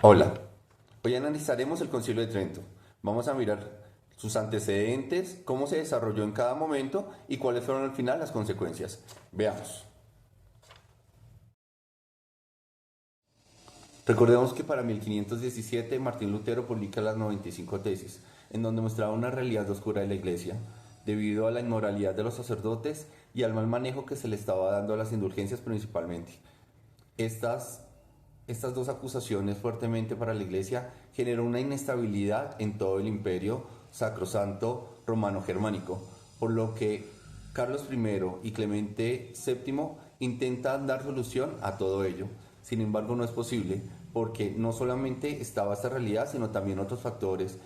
Hola, hoy analizaremos el Concilio de Trento. Vamos a mirar sus antecedentes, cómo se desarrolló en cada momento y cuáles fueron al final las consecuencias. Veamos. Recordemos que para 1517 Martín Lutero publica las 95 tesis, en donde mostraba una realidad oscura de la Iglesia, debido a la inmoralidad de los sacerdotes y al mal manejo que se le estaba dando a las indulgencias principalmente. Estas, estas dos acusaciones fuertemente para la Iglesia generó una inestabilidad en todo el imperio sacrosanto romano-germánico, por lo que Carlos I y Clemente VII intentan dar solución a todo ello. Sin embargo, no es posible porque no solamente estaba esta realidad, sino también otros factores,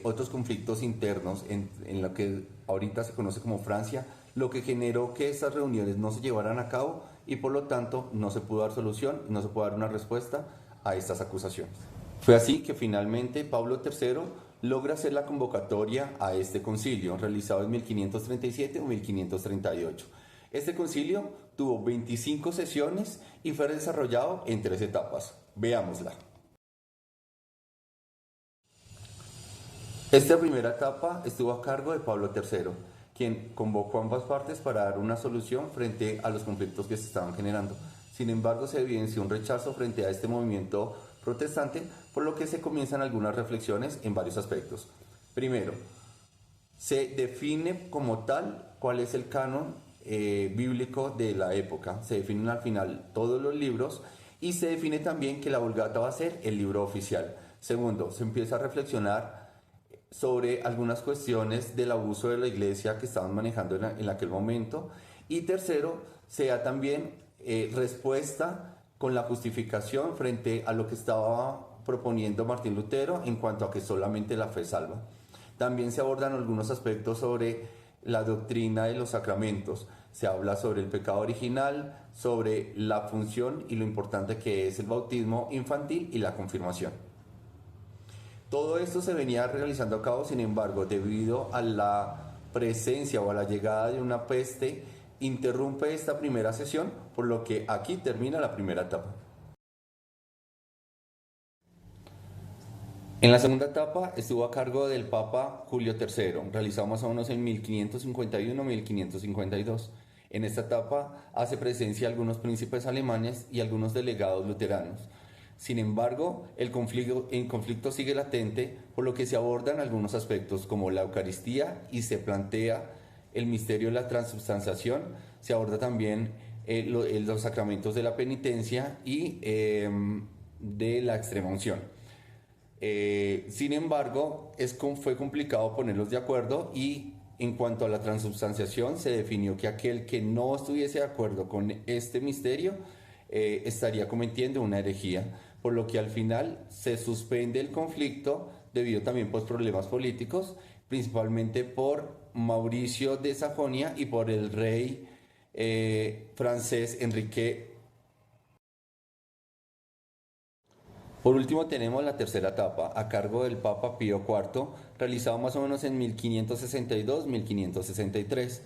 otros conflictos internos en lo que ahorita se conoce como Francia, lo que generó que estas reuniones no se llevaran a cabo y por lo tanto no se pudo dar solución, no se pudo dar una respuesta a estas acusaciones. Fue así que finalmente Pablo III logra hacer la convocatoria a este concilio, realizado en 1537 o 1538. Este concilio tuvo 25 sesiones y fue desarrollado en 3 etapas. Veámosla. Esta primera etapa estuvo a cargo de Pablo III, quien convocó a ambas partes para dar una solución frente a los conflictos que se estaban generando. Sin embargo, se evidenció un rechazo frente a este movimiento protestante, por lo que se comienzan algunas reflexiones en varios aspectos. Primero, se define como tal cuál es el canon bíblico de la época. Se definen al final todos los libros y se define también que la Vulgata va a ser el libro oficial. Segundo, se empieza a reflexionar sobre algunas cuestiones del abuso de la iglesia que estaban manejando en aquel momento. Y tercero, se da también respuesta con la justificación frente a lo que estaba proponiendo Martín Lutero en cuanto a que solamente la fe salva. También se abordan algunos aspectos sobre la doctrina de los sacramentos. Se habla sobre el pecado original, sobre la función y lo importante que es el bautismo infantil y la confirmación. Todo esto se venía realizando a cabo, sin embargo, debido a la presencia o a la llegada de una peste, interrumpe esta primera sesión, por lo que aquí termina la primera etapa. En la segunda etapa estuvo a cargo del Papa Julio III, realizado más o menos en 1551-1552. En esta etapa hace presencia algunos príncipes alemanes y algunos delegados luteranos. Sin embargo, el conflicto sigue latente, por lo que se abordan algunos aspectos como la Eucaristía y se plantea el misterio de la transubstanciación. Se aborda también los sacramentos de la penitencia y de la extrema unción. Sin embargo, fue complicado ponerlos de acuerdo y en cuanto a la transubstanciación se definió que aquel que no estuviese de acuerdo con este misterio estaría cometiendo una herejía, por lo que al final se suspende el conflicto debido también por problemas políticos, principalmente por Mauricio de Sajonia y por el rey francés Enrique. Por último tenemos la tercera etapa, a cargo del Papa Pío IV, realizado más o menos en 1562-1563.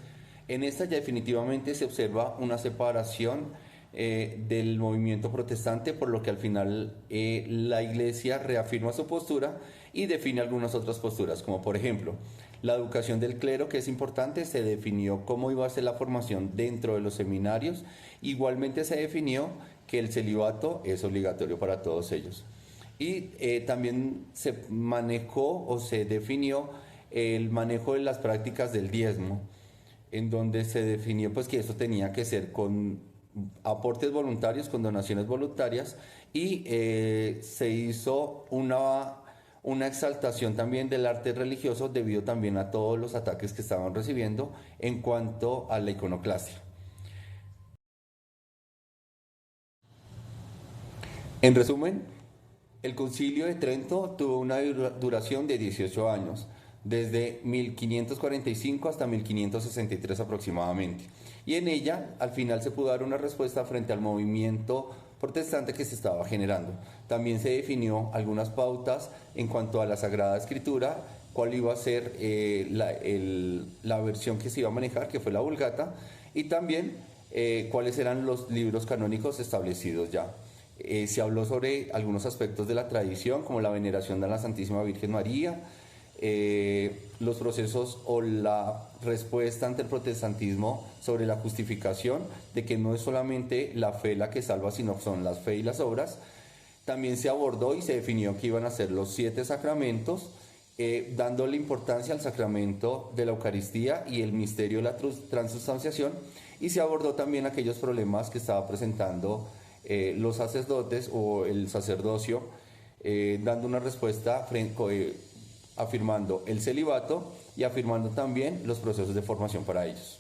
En esta ya definitivamente se observa una separación del movimiento protestante, por lo que al final la Iglesia reafirma su postura y define algunas otras posturas, como por ejemplo la educación del clero, que es importante. Se definió cómo iba a ser la formación dentro de los seminarios. Igualmente se definió que el celibato es obligatorio para todos ellos. Y también se manejó o se definió el manejo de las prácticas del diezmo, en donde se definió pues que eso tenía que ser con aportes voluntarios, con donaciones voluntarias, y se hizo una exaltación también del arte religioso debido también a todos los ataques que estaban recibiendo en cuanto a la iconoclastia. En resumen, el Concilio de Trento tuvo una duración de 18 años, desde 1545 hasta 1563 aproximadamente. Y en ella, al final, se pudo dar una respuesta frente al movimiento protestante que se estaba generando. También se definió algunas pautas en cuanto a la Sagrada Escritura, cuál iba a ser la versión que se iba a manejar, que fue la Vulgata, y también cuáles eran los libros canónicos establecidos ya. Se habló sobre algunos aspectos de la tradición, como la veneración de la Santísima Virgen María, los procesos o la respuesta ante el protestantismo sobre la justificación de que no es solamente la fe la que salva, sino son la fe y las obras. También se abordó y se definió que iban a ser los 7 sacramentos, dándole importancia al sacramento de la Eucaristía y el misterio de la transubstanciación, y se abordó también aquellos problemas que estaba presentando los sacerdotes o el sacerdocio, dando una respuesta afirmando el celibato y afirmando también los procesos de formación para ellos.